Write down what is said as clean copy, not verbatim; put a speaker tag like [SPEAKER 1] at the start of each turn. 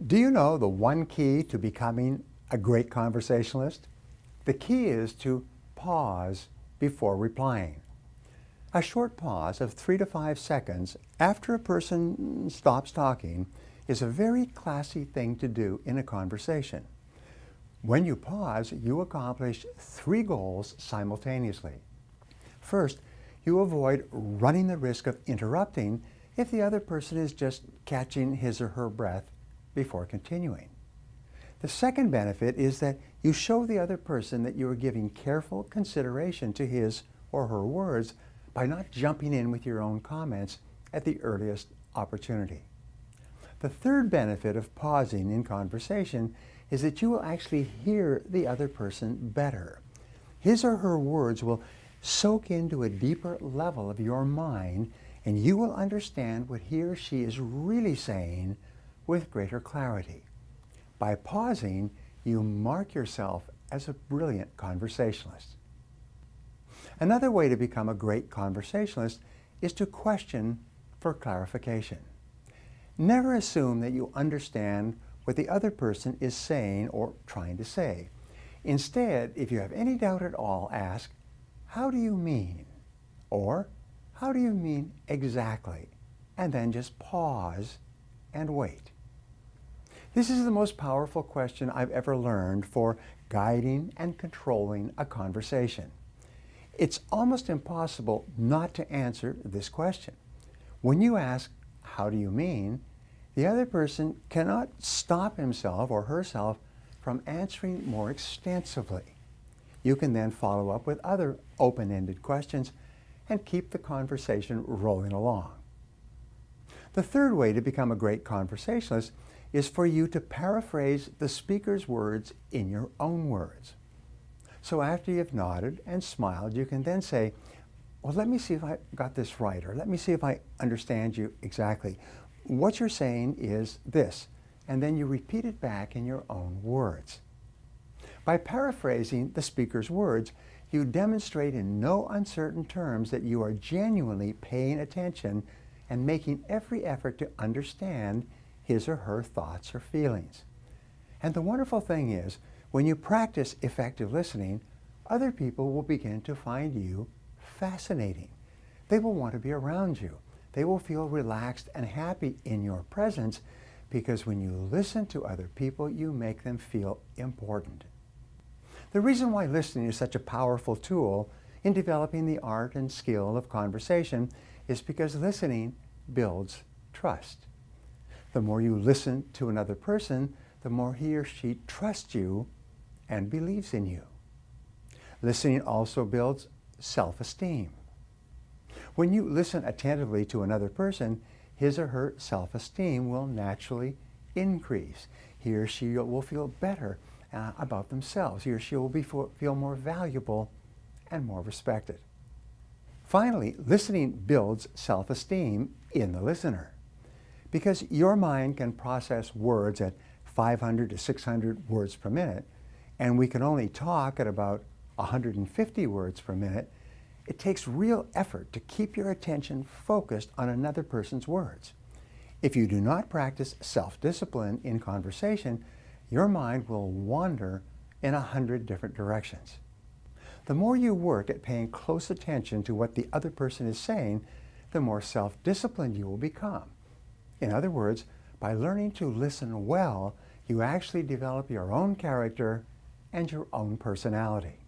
[SPEAKER 1] Do you know the one key to becoming a great conversationalist? The key is to pause before replying. A short pause of 3 to 5 seconds after a person stops talking is a very classy thing to do in a conversation. When you pause, you accomplish 3 goals simultaneously. First, you avoid running the risk of interrupting if the other person is just catching his or her breath before continuing. The second benefit is that you show the other person that you are giving careful consideration to his or her words by not jumping in with your own comments at the earliest opportunity. The third benefit of pausing in conversation is that you will actually hear the other person better. His or her words will soak into a deeper level of your mind, and you will understand what he or she is really saying with greater clarity. By pausing, you mark yourself as a brilliant conversationalist. Another way to become a great conversationalist is to question for clarification. Never assume that you understand what the other person is saying or trying to say. Instead, if you have any doubt at all, ask, "How do you mean?" Or, "How do you mean exactly?" And then just pause and wait. This is the most powerful question I've ever learned for guiding and controlling a conversation. It's almost impossible not to answer this question. When you ask, "How do you mean?" the other person cannot stop himself or herself from answering more extensively. You can then follow up with other open-ended questions and keep the conversation rolling along. The third way to become a great conversationalist is for you to paraphrase the speaker's words in your own words. So after you've nodded and smiled, you can then say, "Well, let me see if I got this right," or "Let me see if I understand you exactly. What you're saying is this," and then you repeat it back in your own words. By paraphrasing the speaker's words, you demonstrate in no uncertain terms that you are genuinely paying attention and making every effort to understand his or her thoughts or feelings. And the wonderful thing is, when you practice effective listening, other people will begin to find you fascinating. They will want to be around you. They will feel relaxed and happy in your presence because when you listen to other people, you make them feel important. The reason why listening is such a powerful tool in developing the art and skill of conversation is because listening builds trust. The more you listen to another person, the more he or she trusts you and believes in you. Listening also builds self-esteem. When you listen attentively to another person, his or her self-esteem will naturally increase. He or she will feel better about themselves. He or she will feel more valuable and more respected. Finally, listening builds self-esteem in the listener. Because your mind can process words at 500 to 600 words per minute, and we can only talk at about 150 words per minute, it takes real effort to keep your attention focused on another person's words. If you do not practice self-discipline in conversation, your mind will wander in 100 different directions. The more you work at paying close attention to what the other person is saying, the more self-disciplined you will become. In other words, by learning to listen well, you actually develop your own character and your own personality.